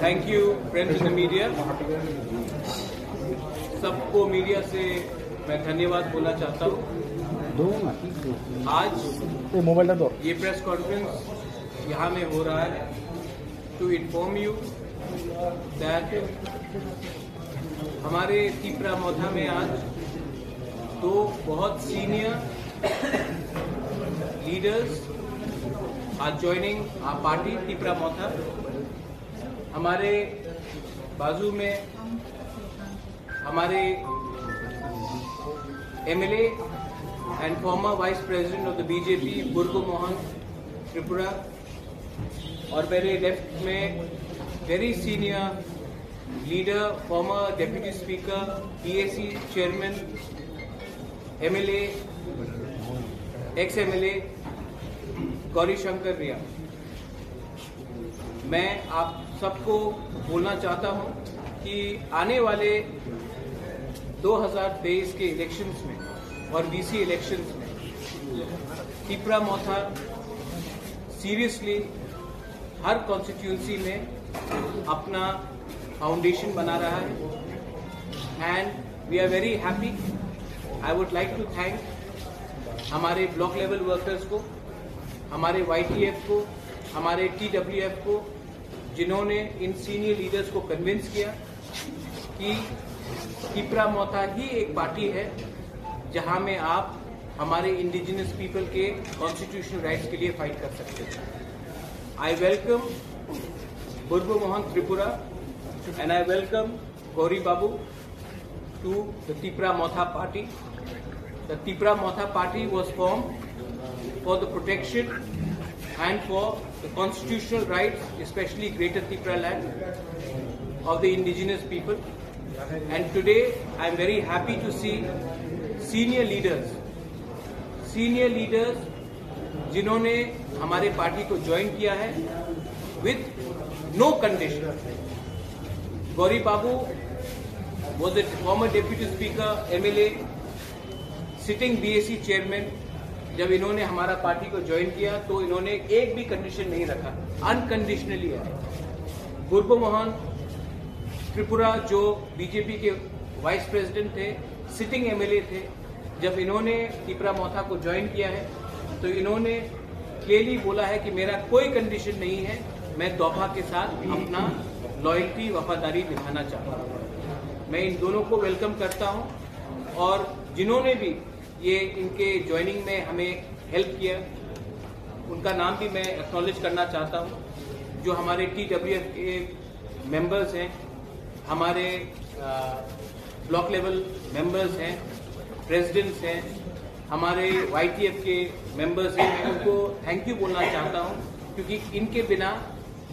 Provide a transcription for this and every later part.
Thank you friends in the media. सबको media से मैं धन्यवाद बोलना चाहता हूँ। आज ये प्रेस कॉन्फ्रेंस यहाँ में हो रहा है टू इन्फॉर्म यू दैट हमारे तिपरा मोथा में आज दो बहुत senior leaders are joining our party Tipra Motha. हमारे बाजू में हमारे MLA and former vice president of the BJP Burgo Mohan Tripura, और मेरे लेफ्ट में very senior leader former deputy speaker PAC chairman MLA ex MLA Gauri Shankar रिया। मैं आप सबको बोलना चाहता हूं कि आने वाले 2023 के इलेक्शंस में और बीसी इलेक्शंस में तिपरा मोथा सीरियसली हर कॉन्स्टिट्यूंसी में अपना फाउंडेशन बना रहा है and we are very happy. I would like to thank हमारे ब्लॉक लेवल वर्कर्स को, हमारे वाईटीएफ को, हमारे टीडब्ल्यूएफ को, जिन्होंने इन सीनियर लीडर्स को कन्विंस किया कि तिपरा मोथा ही एक पार्टी है जहां में आप हमारे इंडिजिनस पीपल के कॉन्स्टिट्यूशनल राइट्स के लिए फाइट कर सकते हैं। I welcome Burgo Mohan Tripura and I welcome Gauri babu to the Tipra Motha party. The Tipra Motha party was formed for the protection and for the constitutional rights, especially Greater Tripura land of the indigenous people. And today I am very happy to see senior leaders जिन्होंने हमारे party को join किया है with no condition. Gauri Babu was a former deputy speaker, MLA, sitting BAC chairman. जब इन्होंने हमारा party को join किया तो इन्होंने एक भी कंडीशन नहीं रखा, अनकंडीशनली है। बुर्गो मोहन त्रिपुरा जो बीजेपी के वाइस प्रेसिडेंट थे, सिटिंग एमएलए थे, जब इन्होंने तिपरा मोथा को ज्वाइन किया है तो इन्होंने क्लियरली बोला है कि मेरा कोई कंडीशन नहीं है, मैं तोहफा के साथ अपना लॉयल्टी वफादारी निभाना चाहता हूँ। मैं इन दोनों को वेलकम करता हूँ और जिन्होंने भी ये इनके ज्वाइनिंग में हमें हेल्प किया उनका नाम भी मैं एक्नॉलेज करना चाहता हूँ। जो हमारे टीडब्ल्यूएफ के मेंबर्स हैं, हमारे ब्लॉक लेवल मेंबर्स हैं, प्रेसिडेंट्स हैं, हमारे वाईटीएफ के मेंबर्स हैं, मैं उनको थैंक यू बोलना चाहता हूँ क्योंकि इनके बिना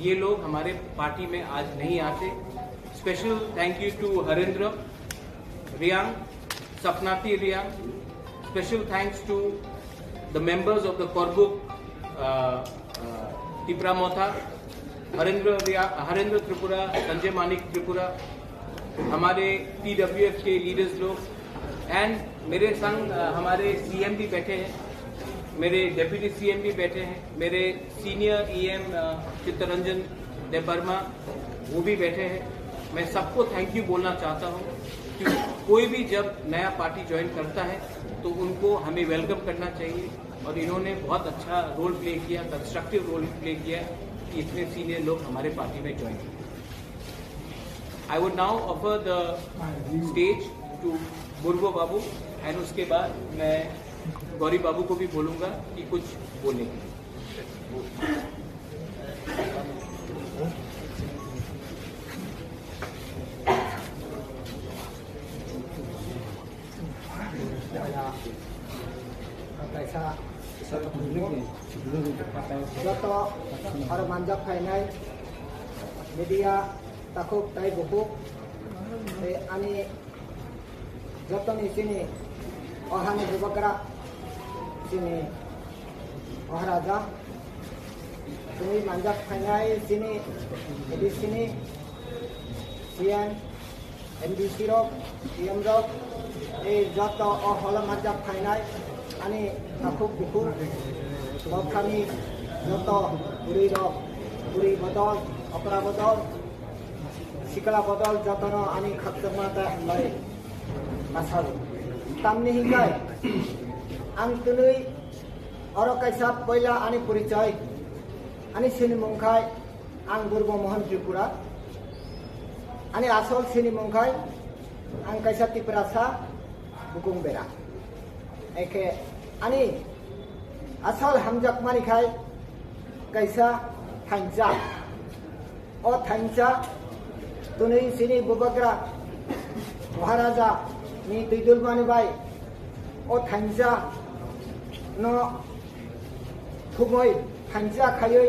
ये लोग हमारे पार्टी में आज नहीं आते। Special thank you to Harendra Riang, Sapnati Riang. Special thanks to the members of the Korbuk Tipra Motha, Harendra Tripura, Sanjay Manik Tripura, हमारे TWF के लीडर्स लोग एंड मेरे संग हमारे सीएम भी बैठे हैं, मेरे डेप्यूटी सीएम भी बैठे हैं, मेरे सीनियर ईएम चित्तरंजन देवर्मा वो भी बैठे हैं। मैं सबको थैंक यू बोलना चाहता हूँ क्योंकि कोई भी जब नया पार्टी ज्वाइन करता है तो उनको हमें वेलकम करना चाहिए और इन्होंने बहुत अच्छा रोल प्ले किया, कंस्ट्रक्टिव रोल प्ले किया कि इतने सीनियर लोग हमारे पार्टी में ज्वाइन किए। I would now offer the stage to Burgo babu and उसके बाद मैं गौरी बाबू को भी बोलूंगा कि कुछ बोले। Joto orang manjak kainai media takuk tai buku ani joto ni sini orang ni bergerak sini orang raja sini manjak kainai sini di sini sian MDC rok PM rok joto orang manjak kainai ani takuk buku Kami joto uri rok बुरी बदल अपरा बदल सिकला बदल जतन आनी खत्तमाता हमारे मासाव तामने हिंगाय आं तुलुई और कैसा पहला आनी परिचय आनी सिनी मुंखाय आं बुर्ब मोहन त्रिपुरा आनी आसल सिनी मुंखाय आं कैसा त्रिपुरासा बुकुं बेरा एके आनी आसल हमजक मानिखाय कैसा थांजा ओ थांजा तुनै सिनी बुबग्रा महाराजा नि दैदुल मानिबाय ओ थांजा न खुमै थांजा खायै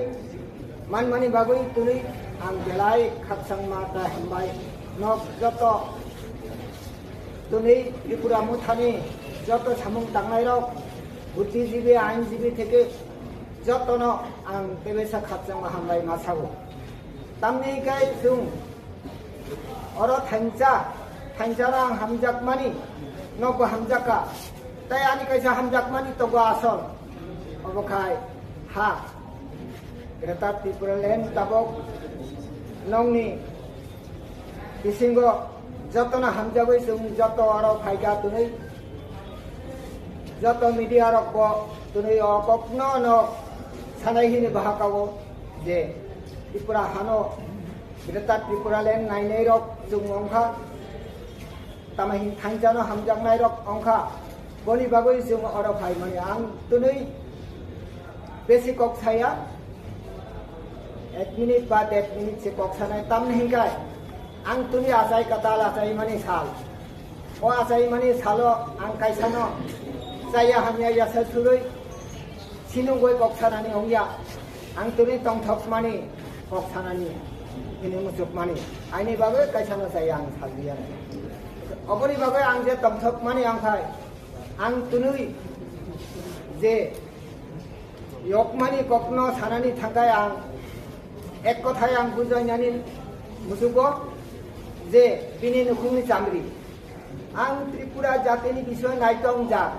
मान मानि बागै तुनै आं बेलाय खातसां माता हम्बाय न जत तुनै त्रिपुरा मुथानि जत सामुं तांनाय रक बुद्धिजीवी आईनजीवी থেকে যতন आं बेबेसा खातसां हामबाय मासागो तामनि गाय जों और थांजाना आं हामजाक मानि नगो हामजाका ताई आनी कैसा हामजाक मानि तो आसल अबखाय हा ग्रेटर त्रिपुरा लैंड ताबक नंगनि बिसिंगो जतन हामजाबै जों जत और फायगा तुनै जत मीडिया रक तुनै अकप्न न सानायहिनि बाहाकावो जे त्रिपुरा हानो ग्रेटर त्रिपुरा लैंड नायनाय रक जों अंखा तामाहिन थांजानो हामजाकनाय रक अंखा बनि बागै जों और फाय माने आं तुनै बेसि कक्साया 1 मिनिट बा 1 मिनिट से कक्सानाय तामनि हिंगाय आं तुनि आसाय कताल आसाय माने साल ओ आसाय माने सालो आं कायसानो जाया हामिया यासा सुरै सिनुगय कक्सानानि हंया आं तुनि तंथक माने कक्सानानि ini musuh mani, ini bagai kaisana saya ang salbian. Apani bagai ang je tamthak mani ang thai, ang tunui je yok mani kokno sanani thakai ang ek kothai ang bujai nani musuh ko je bini nukhungni chamri. Ang Tripura jatini biswa naitong jat,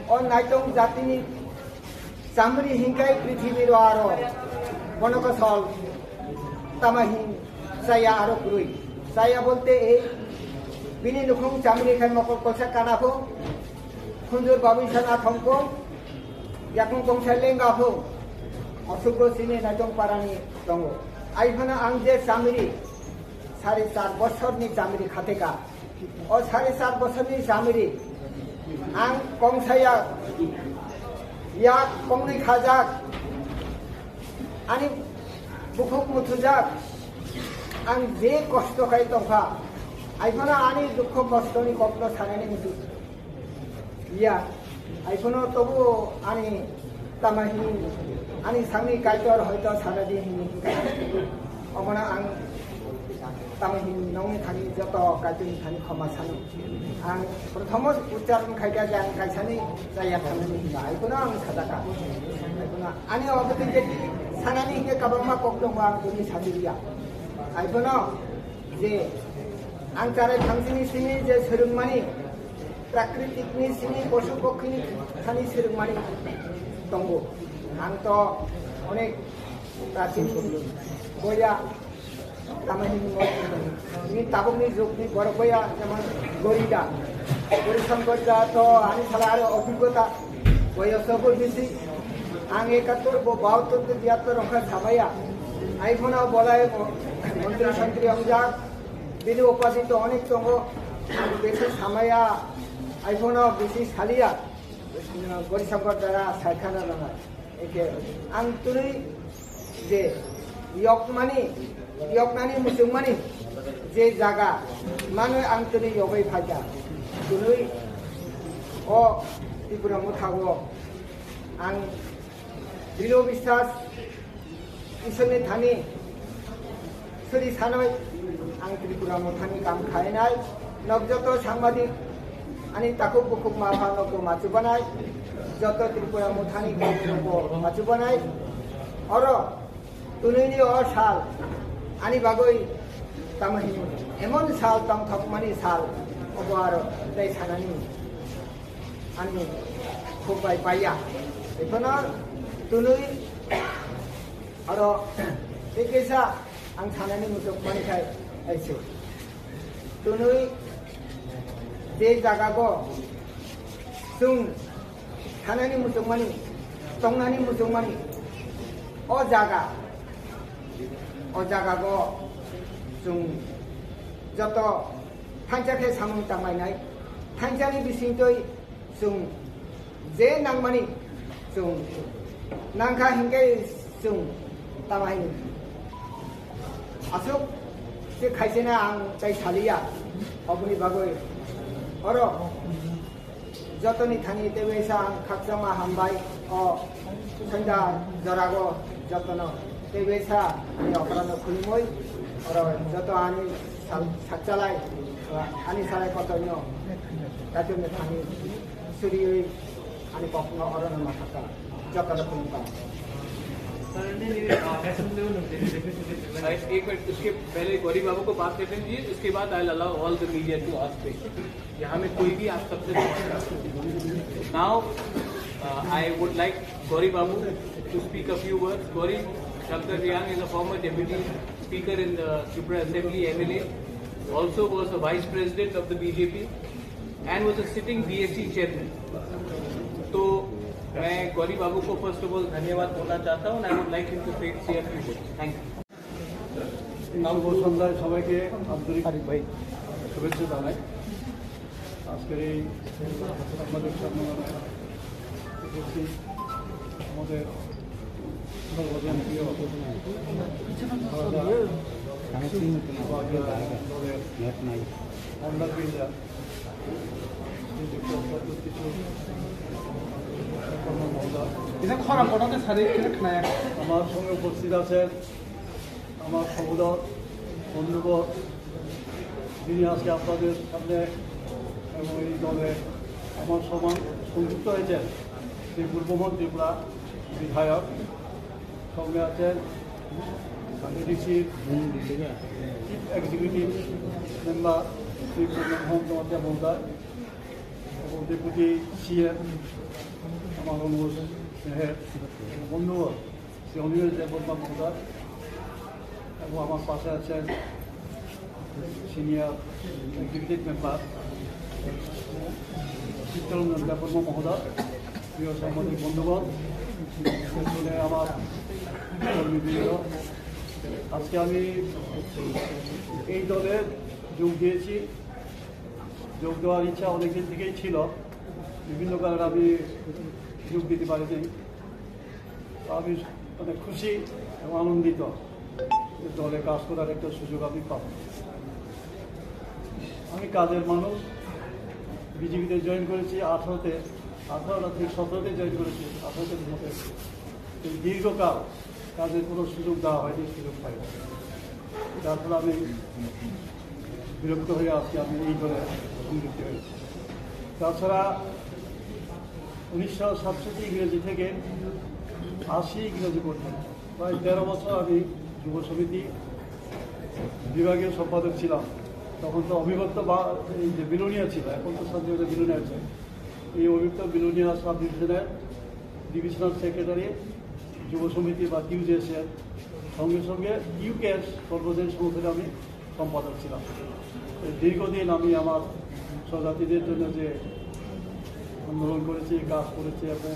on naitong jatini chamri hingkai prithibir aro, bonokosol. तामाहिन saya आरो कुरुई saya बोलते ए बिनी नुखुंग चामरी खान मकर कोसा कानाफो खुंजुर बाबिसना थंको याकुं कोंसा लेंगाफो असुगो सिने नाजों पारानी दंगो आइफाना आं जे चामरी 4.5 बछरनि चामरी खातेका और 4.5 बछरनि चामरी आं कोंसाया या कोंनि खाजाक आनी बुखुक मुथुजाक आं जे कष्ट खाय तंखा आइफोना आनी दुख कष्टनि कप्न सानानि मुथु या आइफोनो तबु आनी तामाहि आनी सांनि कायतर हयतो सानादि हिनि अमना आं तामाहि नंनि थानि जत कायतनि थानि खमा सानो आं प्रथम उच्चारण खायगा जां कायसानि जाया थानानि हिना आइफोना आं सादाका आइफोना आनी अबति जे सानानि हिने काबामा कक्दं आं दुनि सादिया आइफोना जे आं चाराय थांसिनि सिनि जे सोरंमानि प्राकृतिकनि सिनि पशु पक्षिनि थानि सोरंमानि दंगो आं तो अनेक प्राचीन गया तामानि नि ताबुकनि जुगनि बरगया जेमन गरिदा गरिशंकर दा तो आनि साला आरो अभिज्ञता बयसबो बेसि आं 71 72 73 अंका सामाया आइफोना बोलाय मंत्री संत्री अंजाक बिनि उपाधि तो अनेक दंगो आं बेसि सामाया आइफोना बेसि सालिया गरिशंकर दारा सायखाना दंगा एके आं तुरै जे यकनानि मुसुमानि जे जागा मानो आं तुरै यबै फाजा तुरै अ त्रिपुरा मुथागो आं दृढ़ विश्वास ईश्वरनि थानि सोलि सानाय आं त्रिपुरा मुथानि काम खायनाय नगजत सांबादिक आनी ताको बुकुक माफानोको माचुबानाय जत त्रिपुरा मुथानि कामको माचुबानाय और तुनैनि अ साल आनी बागै तामाहि एमन साल तम थकमानि साल अबार दै सानानि आनी खुबाय पाया बेखौनो तुनै और bे केसा आं थानायनि मुसुकमानिखाय आइसो तुनुई जे जागागो जों थानायनि मुसुकमानि तंनानि मुसुकमानि अ जागागो जों जत थांजाखे सामुं तांमायनाय थांजानि बिसिंतै जों जे नांमानि जों नांखा हिंगे जों तामायनि आसुक जे खायसेना आं जाय सालिया अबनि बागै अर जतनि थांनि तेवेसा आं खाकजामा हामबाय अ संदा जरागो जतन तेवेसा आनि अपरानो खुलिमय अर जत आनि साकजालाय आनि सालाय कतन्य ताजोनो थांनि सुरियै आनि पपनो अरन माथाका जतन खुलिमबा एक मिनट उसके पहले गौरी बाबू को बात करने दीजिए, उसके बाद I allow all the media to ask question. यहाँ में कोई भी आप सबसे now I would like Gauri babu to speak a few words. Gauri Shankar Riang is a former deputy speaker in the Tripura Assembly, MLA, also was the vice president of the BJP and was a sitting BSc chairman. तो मैं गौरी बाबू को first of all धन्यवाद बोलना चाहता हूँ। I would like him to say a few words. Thank you. শুভ সন্ধ্যায় সবাইকে আন্তরিক শুভেচ্ছা জানাই। আজকের এই সাংবাদিক সম্মেলনে উপস্থিত আমাদের সর্বজনপ্রিয় অন্ডারবিন্দা আমার সঙ্গে উপস্থিত আছেন আমার সহোদর বন্ধুবর, যিনি আজকে আপনাদের সামনে এবং এই দলে আমার সমান সংযুক্ত হয়েছেন, শ্রী পূর্বমন ত্রিপুরা বিধায়ক। সঙ্গে আছেন এডিসির chief executive member Shri Purnamohan Chattopadhyay মহোদয় এবং ডেপুটি সিএম আমার অনুরোধ স্নেহের বন্ধুবর শ্রী অনিল দেববর্মা মহোদয় এবং আমার পাশে আছেন senior executive member Chittaranjan Debbarma মহোদয়, প্রিয় সাংবাদিক বন্ধুগণ, আমার কর্মীবৃন্দ। আজকে আমি এই দলে যোগ দিয়েছি। যোগ দেওয়ার ইচ্ছা অনেকদিন থেকেই ছিল, বিভিন্ন কারণে আমি যোগ দিতে পারিনি। আমি অনেক খুশি এবং আনন্দিত দলে কাজ করার একটা সুযোগ আমি পাব। আমি কাজের মানুষ, বিজেপিতে জয়েন করেছি 18টা থেকে 17তে জয়েন করেছি। 18তে মধ্যে এই দীর্ঘকাল কাজের কোনো সুযোগ দেওয়া হয়নি, সুযোগ পাইনি। যার ফলে আমি বিরক্ত হয়ে আজকে আমি এই দলে সংযুক্ত হয়েছি। তাছাড়া 1967 ইংরেজি থেকে 80 ইংরেজি পর্যন্ত প্রায় 13 বছর আমি যুব সমিতি বিভাগীয় সম্পাদক ছিলাম। তখন তো অবিভক্ত এই যে বিলোনিয়া ছিল, এখন তো সঞ্জয় বিলোনিয়া আছে। এই অবিভক্ত বিলোনিয়া সাব ডিভিশনের ডিভিশনাল সেক্রেটারি যুব সমিতি বা কিউজেসের সঙ্গে সঙ্গে ইউকেএস সর্বজনীন সংসদে আমি সম্পাদক ছিলাম। দীর্ঘদিন আমি আমার স্বজাতিদের জন্য যে আন্দোলন করেছি, কাজ করেছি এবং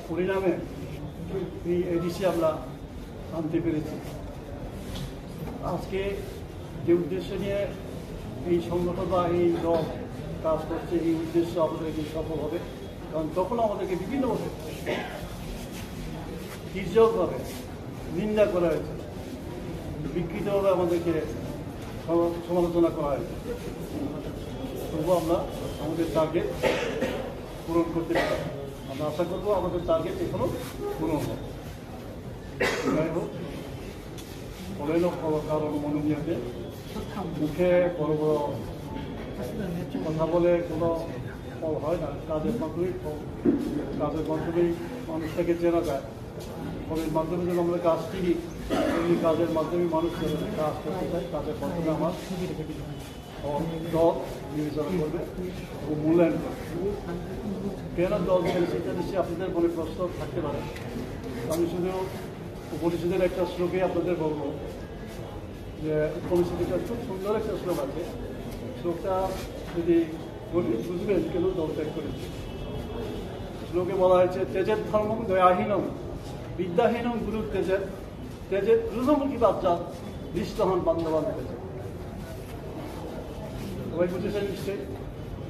পরিণামে এই এডিসি আমরা আনতে পেরেছি। আজকে যে উদ্দেশ্য নিয়ে এই সংগঠন বা এই দল কাজ করছে, এই উদ্দেশ্য আমাদেরকে সফল হবে। কারণ তখন আমাদেরকে বিভিন্নভাবে তির্যকভাবে নিন্দা করা হয়েছে, বিকৃতভাবে আমাদেরকে সমালোচনা করা হয়েছে। তবু আমরা আমাদের টার্গেট পূরণ করতে পারি। আমরা আশা করবো আমাদের টার্গেট এখনো পূরণ হবে। যাই হোক, বলেন কারণ মনোনিয়াতে মুখে বড় বড় কথা বলে কোনো ফল হয় না। কাজের মাধ্যমেই মানুষটাকে চেনা যায়। ফলের মাধ্যমে যখন আমরা কাজ চিনি, এমনি কাজের মাধ্যমে মানুষ কাজ করতে চায়। কাজের মাধ্যমে আমার দল বিবেচনা করবে ও মূল্যায়ন করবে। কেন দল ছেড়ে সেটা নিশ্চয়ই আপনাদের মনে প্রশ্ন থাকতে পারে। আমি শুধু উপনিষদের একটা শ্লোকে আপনাদের বলবো যে উপনিষদের খুব সুন্দর একটা শ্লোক আছে। শ্লোকটা যদি বুঝবেন কেন দল ত্যাগ করেছে। শ্লোকে বলা হয়েছে তেজের ধর্মম দয়াহীনম বিদ্যাহীনম গুরু তেজের রুজমুখী বাচ্চা দৃষ্টহন বান্ধবান তেজে। সবাই বুঝেছেন নিশ্চয়ই?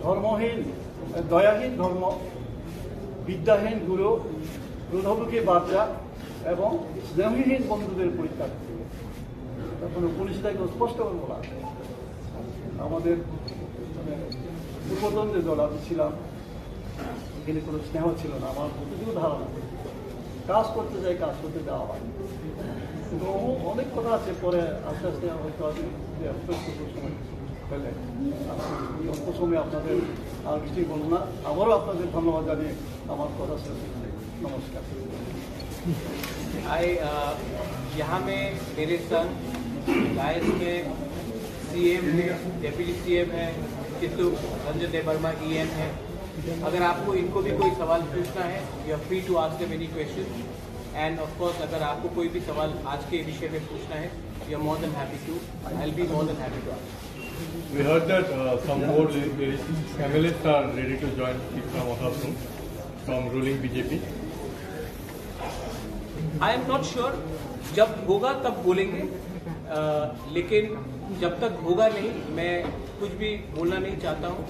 ধর্মহীন দয়াহীন ধর্ম, বিদ্যাহীন গুরু, রুধমুখী বাচ্চা এবং স্নেহহীন বন্ধুদের পরিত্যাগ। তখন উপনিষদকে স্পষ্ট করে বলা আছে। আমাদের উপদ্বন্দ্বের দল আমি ছিলাম, এখানে কোনো স্নেহ ছিল না। আমার প্রতিদিন ধারণা কাজ করতে যাই, কাজ করতে দেওয়া হয়। কিন্তু অনেক কথা আছে, পরে আস্তে আস্তে হয়তো আমি সময় পেলে এই অল্প সময় আপনাদের আর কিছুই বলবো না। আবারও আপনাদের ধন্যবাদ জানিয়ে আমার কথা শেষ করছি। নমস্কার। यहाँ में मेरे संग लायंस में सीएम है, डेप्यूटी सीएम है, चित्तू रंजन देवर्मा EM है। अगर आपको इनको भी कोई सवाल पूछना है, you are free to ask them any question. And of course अगर आपको कोई भी सवाल आज के विषय में पूछना है, you are more than happy to, I will be more than happy to ask. We heard that some more MLAs are ready to join Ikram soon from ruling BJP. I am not sure, जब होगा तब बोलेंगे, लेकिन जब तक होगा नहीं मैं कुछ भी बोलना नहीं चाहता हूँ।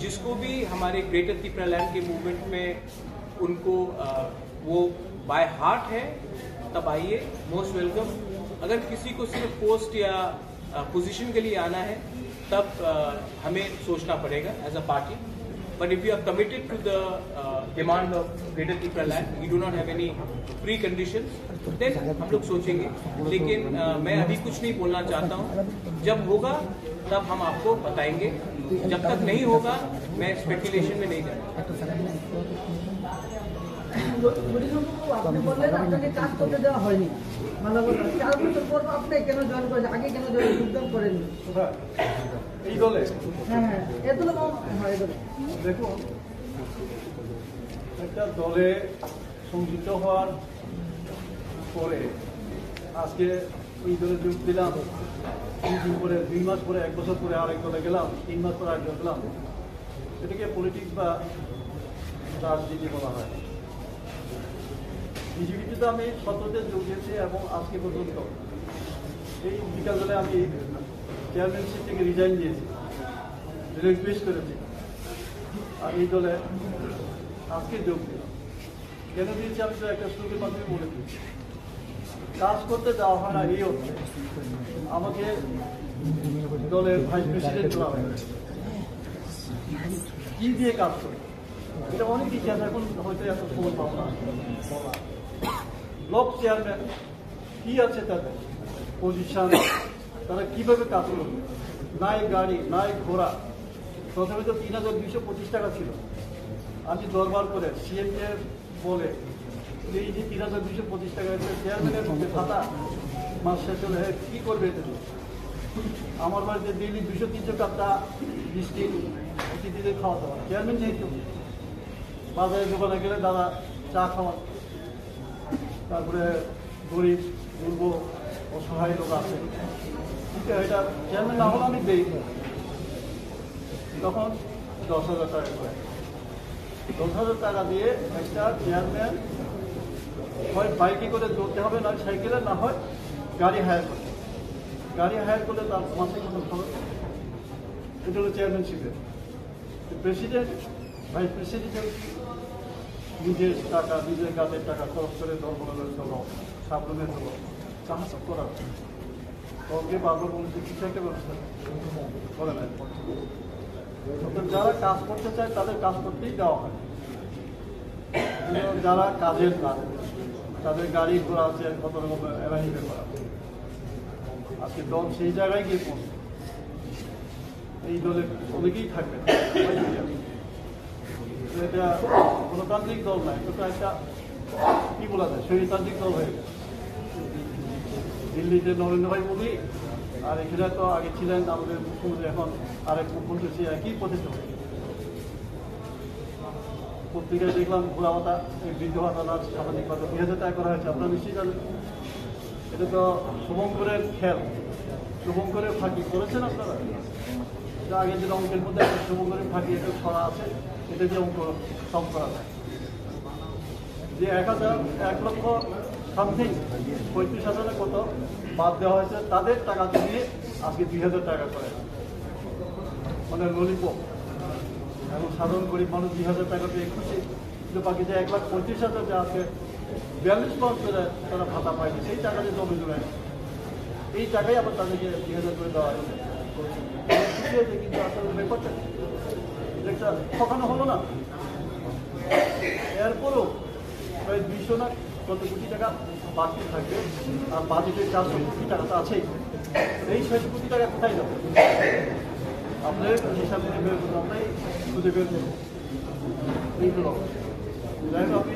जिसको भी हमारे ग्रेटर त्रिपुरा लैंड के मूवमेंट में उनको वो बाय हार्ट है तब आइए, मोस्ट वेलकम। अगर किसी को सिर्फ पोस्ट या पोजीशन के लिए आना है तब हमें सोचना पड़ेगा as a party. But if you are committed to the demand of Greater Tripura land, you do not have any pre-conditions, then हम लोग सोचेंगे। लेकिन मैं अभी कुछ नहीं बोलना चाहता हूँ। जब होगा तब हम आपको बताएंगे, जब तक नहीं होगा मैं स्पेकुलेशन में नहीं जाऊँगा। আপনি বললেন আপনাকে কাজ করতে দেওয়া হয়নি, মানে 4 বছর পর আপনি কেন জয়েন করেছেন, আগে কেন যোগদান করেননি? এই দলে হ্যাঁ, এই দলে হয় দলে। দেখুন, একটা দলে সংযুক্ত হওয়ার পরে আজকে এই দলে যোগ দিলাম, 2 দিন পরে 2 মাস পরে 1 বছর পরে আরেক দলে গেলাম, 3 মাস পরে আরেক দলে গেলাম। এটাকে পলিটিক্স বা রাজনীতি বলা হয়। বিজেপিতে তো আমি 17তে যোগ দিয়েছি এবং আজকে পর্যন্ত এই বিকালবেলায় আমি চেয়ারম্যানশিপ থেকে রিজাইন দিয়েছি, রিকোয়েস্ট করেছি। আর এই দলে আজকে যোগ দিলাম। কেন দিয়েছি আমি তো একটা শ্লোকের মাধ্যমে বলে দিয়েছি। কাজ করতে দেওয়া হয় না এই অর্থে আমাকে দলের ভাইস প্রেসিডেন্ট করা হয়েছে। কি দিয়ে কাজ করে এটা অনেক ইতিহাস, এখন হয়তো এত সময় পাবো না বলা। ব্লক চেয়ারম্যান কি আছে তাদের পজিশন, তারা কিভাবে কাজ করবে, নাই গাড়ি নাই ঘোড়া। প্রথমে তো 3225 টাকা ছিল। আমি দরবার করে সিএমকে বলে এই যে 3225 টাকা চেয়ারম্যানের মধ্যে খাতা মাস শেষ হলে কি করবে এটা? আমার বাড়িতে ডেইলি 200-300 টাকা বৃষ্টি অতিথিদের খাওয়া দাওয়া। চেয়ারম্যান যেহেতু বাজারে দোকানে গেলে দাদা চা খাওয়া, তারপরে গরিব দুর্বল অসহায় লোক আছে, এটা চেয়ারম্যান না হলে আমি দেই। তখন 10,000 টাকা করে 10,000 টাকা দিয়ে একটা চেয়ারম্যান হয় বাইকে করে দৌড়তে হবে, না সাইকেলে, না হয় গাড়ি হায়ার করতে। গাড়ি হায়ার করলে তার মাসে কোনো খরচ। এটা হলো চেয়ারম্যানশিপের। প্রেসিডেন্ট ভাইস প্রেসিডেন্ট নিজের টাকা, নিজের কাজের টাকা খরচ করে দলবলের দল, সাবরুমের দল চাষ করার দলকে বারবার বলছে কিছু একটা ব্যবস্থা করে নেয়। যারা কাজ করতে চায় তাদের কাজ করতেই দেওয়া হয়। যারা কাজের কাজ, তাদের গাড়ি ঘোড়া আছে, কত রকম অ্যারেঞ্জমেন্ট করা। আজকে দল সেই জায়গায় গিয়ে পৌঁছে। এই দলে অনেকেই থাকবে, এটা গণতান্ত্রিক দল নয়, এটা একটা কি বলা যায় স্বৈরতান্ত্রিক দল হয়ে গেছে। দিল্লিতে নরেন্দ্র ভাই মোদী, আর এখানে তো আগে ছিলেন আমাদের মুখ্যমন্ত্রী, এখন আরেক মুখ্যমন্ত্রী একই পথে চলে। সেখানে দেখলাম ভোলামাতা বৃদ্ধ ভাতার সামাজিক ভাতা 2000 টাকা করা হয়েছে। আপনারা নিশ্চয়ই জানেন এটা তো শুভঙ্করের খেল, শুভঙ্করের ফাঁকি করেছেন আপনারা। আগে যে অঙ্কের মধ্যে একটা শুভঙ্করের ফাঁকি এটা ছড়া আছে, এটা দিয়ে অঙ্ক সম করা যায় যে 1 লক্ষ সামথিং 35,000 কত বাদ দেওয়া হয়েছে, তাদের টাকা দিয়ে আজকে 2000 টাকা করে মানে ললিপপ, এবং সাধারণ গরিব মানুষ 2000 টাকা পেয়ে খুশি। কিন্তু বাকি যে 1,35,000 যে আজকে 42 মাস ধরে তারা ভাতা পায়নি, সেই টাকা যে জমি জমে এই টাকাই আবার তাদেরকে 2000 করে দেওয়া হয়েছে। খুশি হয়েছে, কিন্তু আসলে ব্যাপারটা একটা ঠকানো হলো না। এরপরও প্রায় 200 না কত কোটি টাকা বাকি থাকবে, আর বাজেটের 400 কোটি টাকা তো আছেই। এই 600 কোটি টাকা কোথায় যাবে? আপনার হিসাব করে বের করবো, আমরাই খুঁজে বের করবো। এইগুলো যাই হোক,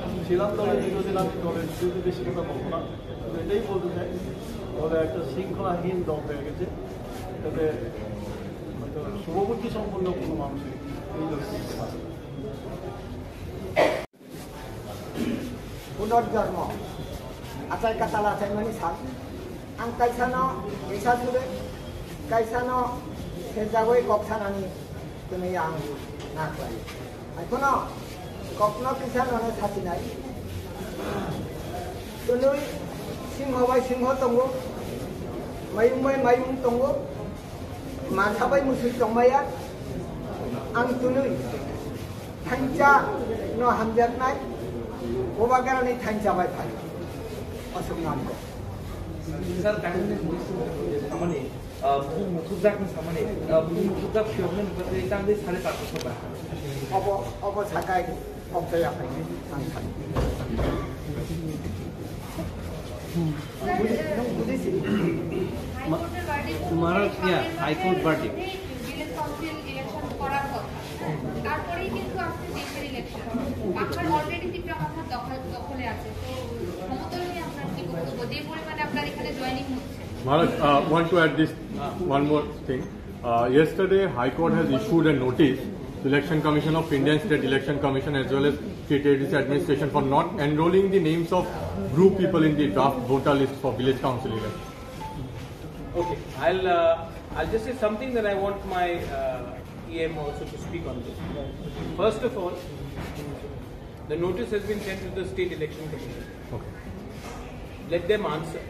আমি ছিলাম দলের দীর্ঘদিন, আমি দলের বিরুদ্ধে বেশি কথা বলবো না, কিন্তু এটাই বলতে চাই ওরা একটা শৃঙ্খলাহীন দল হয়ে গেছে। এটাতে হয়তো শুভবুদ্ধি সম্পন্ন কোনো মানুষই এই দলে করতে পারে। পুনর্জন্ম আচাই কাতাল আচাই মানে সাল आं कायसानो एसा सुरे कायसानो सेजागoi koksanani tuni ang naklai aikono kokno kisano ne satinai tunui singho bai singho tongo mayung tongo masabai musui tongmaya ang tunui thancha no hamjaknai obagarani thancha bai phai asumnamko Misal kami sama ni, mukuzak ni sama ni, mukuzak siapa ni berarti kita ambil 450 sobat. Apa sakai opsi apa ini? तुम्हारा क्या high court verdict village council election করার কথা তারপরেই কিন্তু আসছে দেশের election আপনার already Tripura মাথার দখলে আছে তো ক্ষমতা নিয়ে আপনার কি বক্তব্য যে পরিমাণে আপনার এখানে জয়েনিং হচ্ছে Maharaj, want to add this one more thing. Yesterday, High Court has issued a notice to Election Commission of India and State Election Commission as well as KTDC administration for not enrolling the names of group people in the draft voter list for village council election. Okay, I'll just say something that I want my EM also to speak on this. First of all, the notice has been sent to the State Election Commission. Okay. Let them answer.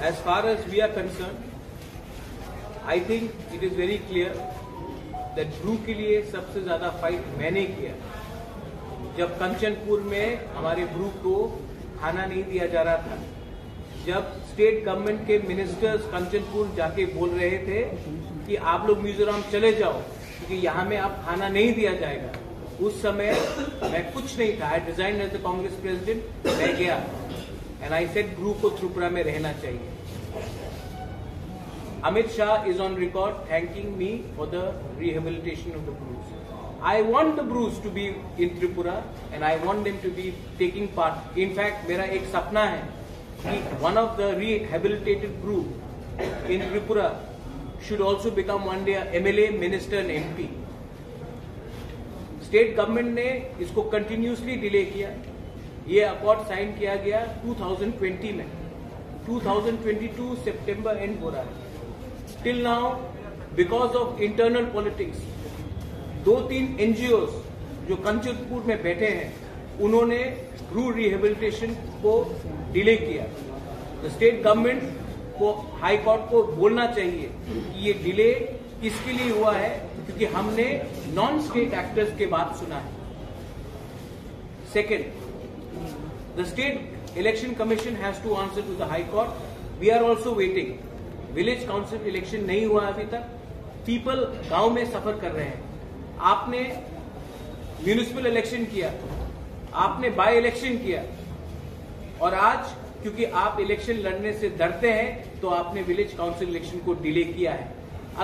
As far as we are concerned, I think it is very clear that Bru के लिए सबसे ज्यादा fight मैंने किया जब कंचनपुर में हमारे Bru को खाना नहीं दिया जा रहा था, जब स्टेट गवर्नमेंट के मिनिस्टर्स कंचनपुर जाके बोल रहे थे कि आप लोग मिजोरम चले जाओ क्योंकि यहाँ में आप खाना नहीं दिया जाएगा, उस समय मैं कुछ नहीं था। I resign as the Congress president, मैं गया एंड आई सेड ब्रू को त्रिपुरा में रहना चाहिए। Amit Shah is on record thanking me for the rehabilitation of the Brus. I want the Brus to be in Tripura and I want them to be taking part. In fact, मेरा एक सपना है कि one of the rehabilitated Bru in Tripura should also become one day a MLA, minister and MP. State government ने इसको continuously delay किया। ये accord sign किया गया 2020 में, 2022 September end हो रहा है। Till now, because of internal politics, 2-3 NGOs जो कंचनपुर में बैठे हैं, उन्होंने ब्रू रिहेबिलिटेशन को डिले किया। द स्टेट गवर्नमेंट को हाई कोर्ट को बोलना चाहिए कि ये डिले किसके लिए हुआ है, क्योंकि हमने नॉन स्टेट एक्टर्स के बात सुना है। Second, the state election commission has to answer to the high court. We are also waiting. Village council election नहीं हुआ अभी तक, पीपल गांव में सफर कर रहे हैं। आपने म्यूनिसिपल इलेक्शन किया, आपने बाय इलेक्शन किया, और आज क्योंकि आप इलेक्शन लड़ने से डरते हैं तो आपने विलेज काउंसिल इलेक्शन को डिले किया है।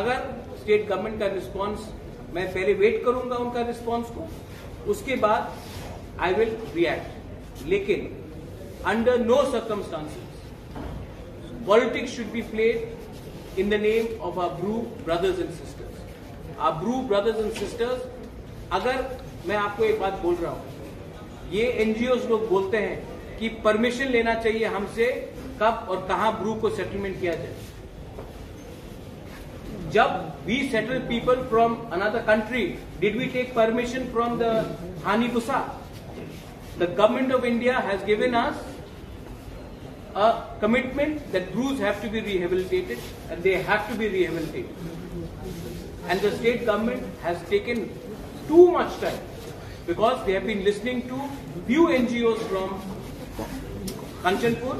अगर स्टेट गवर्नमेंट का रिस्पांस, मैं पहले वेट करूंगा उनका रिस्पांस को, उसके बाद आई विल रिएक्ट। लेकिन under no circumstances politics should be played in the name of our Bru brothers and sisters. Our Bru brothers and sisters, अगर मैं आपको एक बात बोल रहा हूं, ये एनजीओ लोग बोलते हैं कि परमिशन लेना चाहिए हमसे कब और कहां ब्रू को सेटलमेंट किया जाए। जब we settle people from another country, did we take permission from the हानीपुसा? The government of India has given us a commitment that brews have to be rehabilitated and they have to be rehabilitated. And the state government has taken too much time because they have been listening to few NGOs from Kanchanpur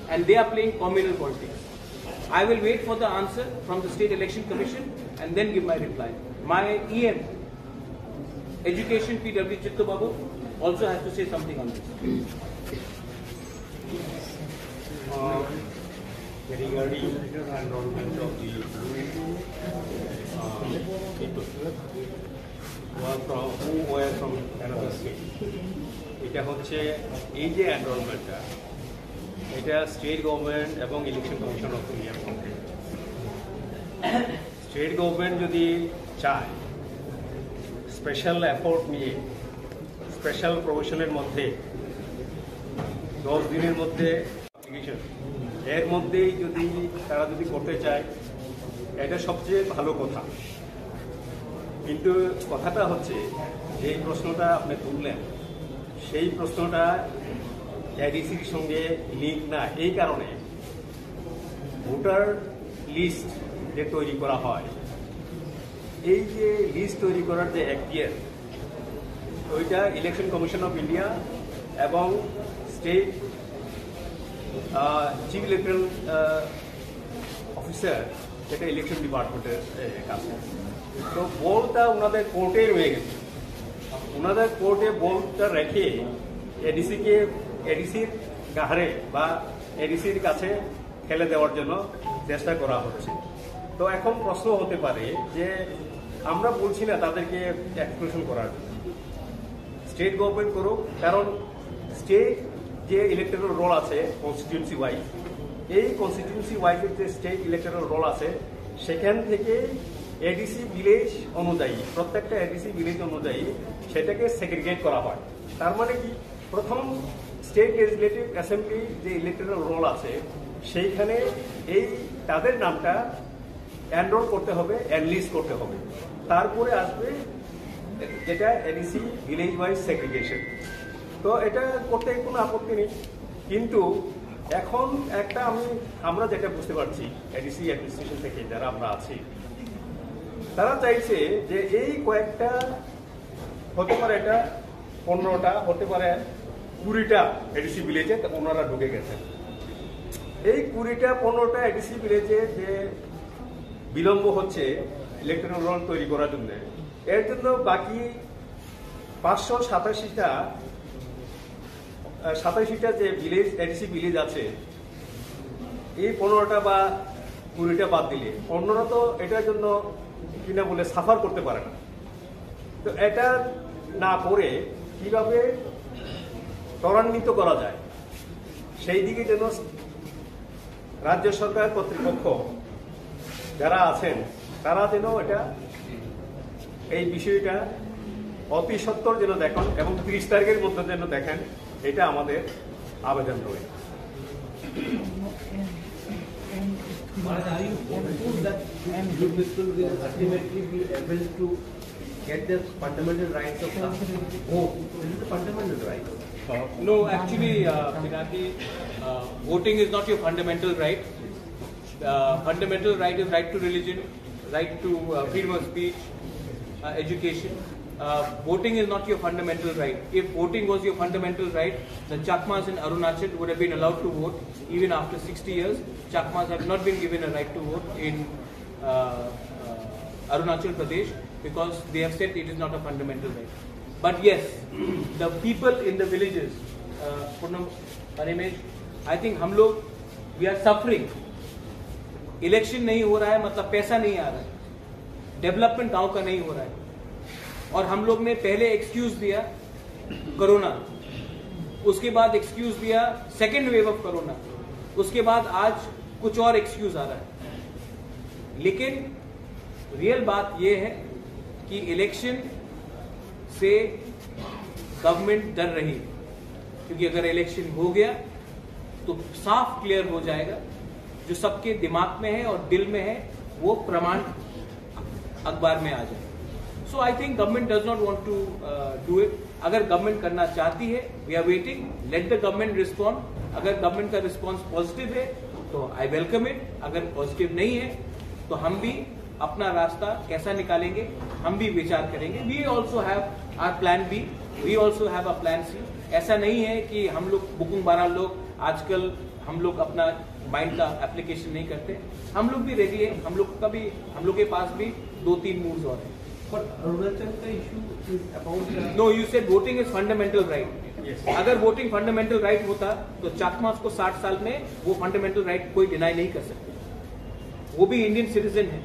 and they are playing communal politics. I will wait for the answer from the State Election Commission and then give my reply. My EM, Education PW Chittu Babu, also has to say something on this. Regarding enrollment of the people who were from another state, এটা হচ্ছে এই যে এনরোলমেন্টটা, এটা state government এবং election commission of ইন্ডিয়ার মধ্যে। State government যদি চায় স্পেশাল এফোর্ট নিয়ে স্পেশাল প্রভিশনের মধ্যে 10 দিনের মধ্যে এর মধ্যেই যদি তারা যদি করতে চায়, এটা সবচেয়ে ভালো কথা। কিন্তু কথাটা হচ্ছে যে প্রশ্নটা আপনি তুললেন, সেই প্রশ্নটা এডিসির সঙ্গে লিঙ্ক না। এই কারণে ভোটার লিস্ট যে তৈরি করা হয়, এই যে লিস্ট তৈরি করার যে এখতিয়ার, ওইটা ইলেকশন কমিশন অফ ইন্ডিয়া এবং স্টেট চিফ ইলেকট্রাল অফিসার, যেটা ইলেকশন ডিপার্টমেন্টের কাছে। তো বোর্ডটা ওনাদের কোর্টে রয়ে গেছে। ওনাদের কোর্টে বোর্ডটা রেখে এডিসির গাহারে বা এডিসির কাছে ফেলে দেওয়ার জন্য চেষ্টা করা হচ্ছে। তো এখন প্রশ্ন হতে পারে যে আমরা বলছি না তাদেরকে এক্সপ্রেশন করার জন্য, স্টেট গভর্নমেন্ট করুক, কারণ স্টেট যে ইলেকট্রাল রোল আছে কনস্টিটিউন্সি ওয়াইজ, এই কনস্টিটিউন্সি ওয়াইজের যে স্টেট ইলেকট্রাল রোল আছে, সেখান থেকে এডিসি ভিলেজ অনুযায়ী, প্রত্যেকটা এডিসি ভিলেজ অনুযায়ী সেটাকে সেগ্রিগেট করা হয়। তার মানে কি, প্রথম স্টেট লেজিসলেটিভ অ্যাসেম্বলি যে ইলেকট্রাল রোল আছে, সেইখানে এই তাদের নামটা এনরোল করতে হবে, এনলিস্ট করতে হবে। তারপরে আসবে যেটা এডিসি ভিলেজ ওয়াইজ সেগ্রিগেশন। তো এটা করতে কোনো আপত্তি নেই, কিন্তু এখন একটা আমরা যেটা বুঝতে পারছি এডিসি অ্যাডমিনিস্ট্রেশন থেকে যারা আমরা আছি, তারা চাইছে যে এই কয়েকটা হতে পারে, এটা 15টা হতে পারে, 20টা এডিসি ভিলেজে ওনারা ঢুকে গেছেন। এই 20টা 15টা এডিসি ভিলেজে যে বিলম্ব হচ্ছে ইলেকট্রাল রোল তৈরি করার জন্য, এর জন্য বাকি 587টা যে ভিলেজ এডিসি ভিলেজ আছে, এই 15টা বা 20টা বাদ দিলে অন্যরা তো এটার জন্য কিনা বলে সাফার করতে পারে না। তো এটা না করে কিভাবে ত্বরান্বিত করা যায়, সেই দিকে যেন রাজ্য সরকার কর্তৃপক্ষ যারা আছেন তারা যেন এই বিষয়টা অতি সত্বর যেন দেখেন এবং 30 তারিখের মধ্যে যেন দেখেন, এটা আমাদের আবেদন রয়েছে। Are you hopeful that you people will ultimately be able to get the fundamental rights of vote? This is the fundamental right. No, actually, Pinaki, voting is not your fundamental right. Fundamental right is right to religion, right to freedom of speech, education. Voting is not your fundamental right. If voting was your fundamental right, the Chakmas in Arunachal would have been allowed to vote even after 60 years. Chakmas have not been given a right to vote in Arunachal Pradesh because they have said it is not a fundamental right. But yes, the people in the villages, Purnam, Parimesh, I think हम लोग we are suffering. Election नहीं हो रहा है मतलब पैसा नहीं आ रहा है, डेवलपमेंट गांव का नहीं हो रहा है, और हम लोग ने पहले एक्सक्यूज दिया कोरोना, उसके बाद एक्सक्यूज दिया सेकेंड वेव ऑफ कोरोना, उसके बाद आज कुछ और एक्सक्यूज आ रहा है। लेकिन रियल बात यह है कि इलेक्शन से गवर्नमेंट डर रही है, क्योंकि अगर इलेक्शन हो गया तो साफ क्लियर हो जाएगा, जो सबके दिमाग में है और दिल में है वो प्रमाण अखबार में आ जाए। So I think government does not want to do it. अगर गवर्नमेंट करना चाहती है, we are waiting, let the government respond. अगर गवर्नमेंट का रिस्पॉन्स पॉजिटिव है तो आई वेलकम इट, अगर पॉजिटिव नहीं है तो हम भी अपना रास्ता कैसा निकालेंगे हम भी विचार करेंगे। We also have our plan B, we also have a plan C. ऐसा नहीं है कि हम लोग बुकुंग बारा लोग आजकल हम लोग अपना माइंड का एप्लीकेशन नहीं करते, हम लोग भी रेडी है, हम लोग के पास भी 2-3 मूव्स और हैं। But Arunachal का issue is about no, you said voting is fundamental right. अगर वोटिंग फंडामेंटल राइट होता तो चाकमास को 60 साल में वो फंडामेंटल राइट कोई डिनाई नहीं कर सकते, वो भी इंडियन सिटीजन है।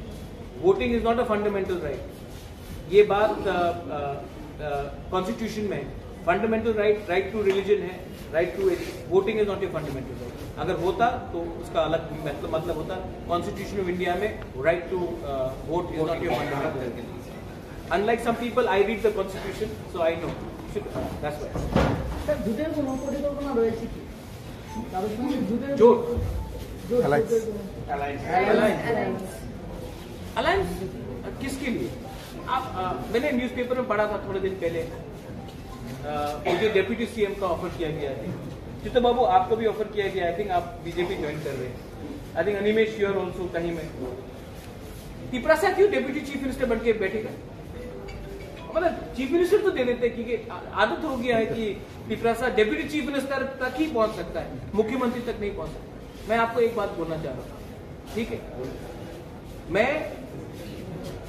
Voting is not a fundamental right, ये बात कॉन्स्टिट्यूशन में है। फंडामेंटल राइट टू रिलीजन है, right to voting is not a fundamental right. अगर होता तो उसका अलग मतलब होता। कॉन्स्टिट्यूशन ऑफ इंडिया में right to vote is not a fundamental right. Unlike some people, I read the constitution, so I know. That's why. Sir জোটের কোনো পরিকল্পনা রয়েছে কি? তাদের সঙ্গে জোটের জোট अलायंस किसके लिए? आप मैंने न्यूज़पेपर में पढ़ा था थोड़े दिन पहले, मुझे डिप्टी सीएम का ऑफर किया गया है। चित्तो बाबू आपको भी ऑफर किया गया। आई थिंक आप बीजेपी ज्वाइन कर रहे हैं। I think Animesh you are also कहीं में। तिपरासा क्यों डिप्टी चीफ मिनिस्टर बन के बैठेगा? मतलब चीफ मिनिस्टर तो दे देते, क्योंकि आदत हो गया है कि तिपरासा डिप्टी चीफ मिनिस्टर तक ही पहुंच सकता है, मुख्यमंत्री तक नहीं पहुंच सकता। मैं आपको एक बात बोलना चाह रहा हूं, ठीक है, मैं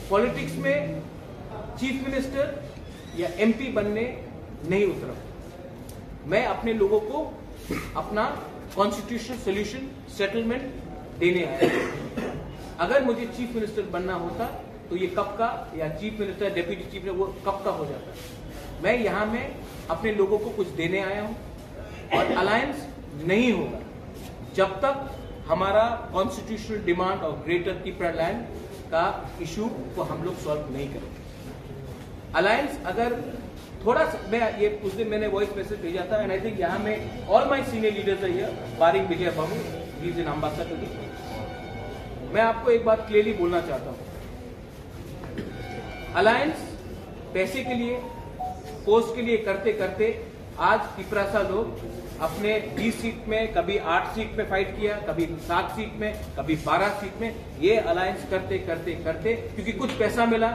पॉलिटिक्स में चीफ मिनिस्टर या एमपी बनने नहीं उतरा। मैं अपने लोगों को अपना कॉन्स्टिट्यूशनल सोल्यूशन सेटलमेंट देने आया। अगर मुझे चीफ मिनिस्टर बनना होता तो ये कब का, या chief minister deputy chief minister वो कब का हो जाता। मैं यहां में अपने लोगों को कुछ देने आया हूं और अलायंस नहीं होगा जब तक हमारा कॉन्स्टिट्यूशनल डिमांड और ग्रेटर त्रिपुरा लैंड का इशू को हम लोग सॉल्व नहीं करेंगे। अलायंस अगर थोड़ा सा, मैं ये उस दिन मैंने वॉइस मैसेज भेजा था, एंड आई थिंक यहां में all my senior leaders are here, barring Vijay Babu, he is an ambassador. मैं आपको एक बात क्लियरली बोलना चाहता हूं, अलायंस पैसे के लिए, पोस्ट के लिए करते करते आज तिपरासा लोग अपने 20 सीट में, कभी 8 सीट में फाइट किया, कभी 7 सीट में, कभी 12 सीट में। ये अलायंस करते करते करते, क्योंकि कुछ पैसा मिला,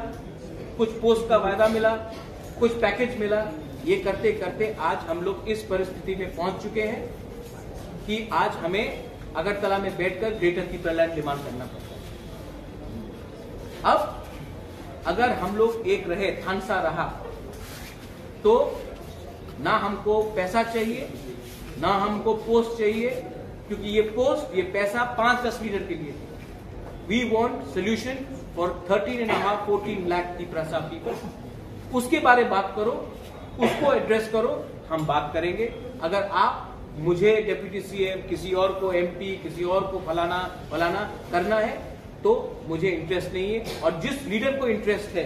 कुछ पोस्ट का वायदा मिला, कुछ पैकेज मिला, ये करते करते आज हम लोग इस परिस्थिति में पहुंच चुके हैं कि आज हमें अगरतला में बैठकर ग्रेटर त्रिपुरा लैंड डिमांड करना पड़ता है। अब अगर हम लोग एक रहे, थानसा रहा, तो ना हमको पैसा चाहिए, ना हमको पोस्ट चाहिए, क्योंकि ये पोस्ट, ये पैसा 5-10 लीडर के लिए। We want solution for 13.5-14 lakh Tiprasa people. उसके बारे में बात करो, उसको एड्रेस करो, हम बात करेंगे। अगर आप मुझे डिप्टी सीएम, किसी और को एमपी, किसी और को फलाना करना है तो मुझे इंटरेस्ट नहीं है। और जिस लीडर को इंटरेस्ट है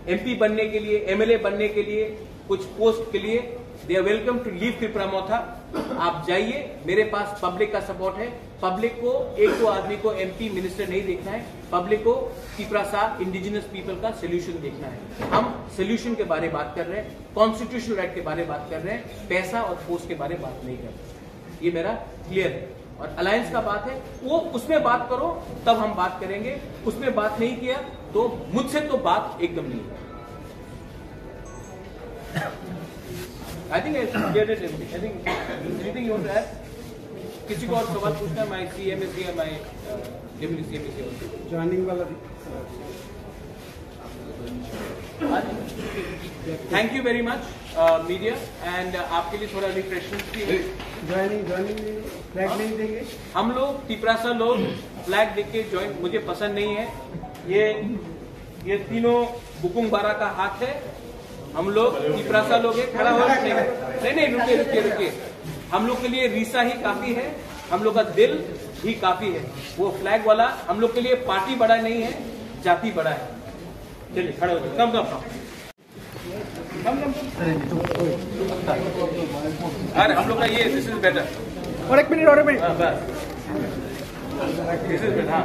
एमपी बनने के लिए, एमएलए बनने के लिए, कुछ पोस्ट के लिए, they are welcome to leave Tripura. आप जाइए, मेरे पास पब्लिक का सपोर्ट है। पब्लिक को एक दो आदमी को एमपी मिनिस्टर नहीं देखना है, पब्लिक को त्रिपुरा इंडिजिनस पीपल का सोल्यूशन देखना है। हम सोल्यूशन के बारे में बात कर रहे हैं, कॉन्स्टिट्यूशनल राइट के बारे में बात कर रहे हैं, पैसा और पोस्ट के बारे में बात नहीं कर रहे। ये मेरा क्लियर है। और अलायंस का बात है, वो उसमें बात करो तब हम बात करेंगे। उसमें बात नहीं किया तो मुझसे तो बात एकदम नहीं है। I think anything you want to add? किसी को और सवाल पूछना है? My CM is here, my deputy CM is here. Joining वाला भी। Thank you very much media, and आपके लिए थोड़ा रिफ्रेशमेंट भी। ज्वाइनिंग फ्लैग नहीं देंगे हम लोग, तिपरासा लोग फ्लैग देख के ज्वाइन मुझे पसंद नहीं है। ये तीनों बुकुंग बारा का हाथ है। हम लोग तिपरासा लोग हैं, खड़ा हो नहीं, रुकिए। हम लोग के लिए रीसा ही काफी है, हम लोग का दिल ही काफी है। वो फ्लैग वाला हम लोग के लिए पार्टी बड़ा नहीं है, जाति बड़ा है। चलिए खड़े हो जाओ, कम अरे हम लोग का ये दिस इज बेटर। और एक मिनट बस दिस इज बेटर। हाँ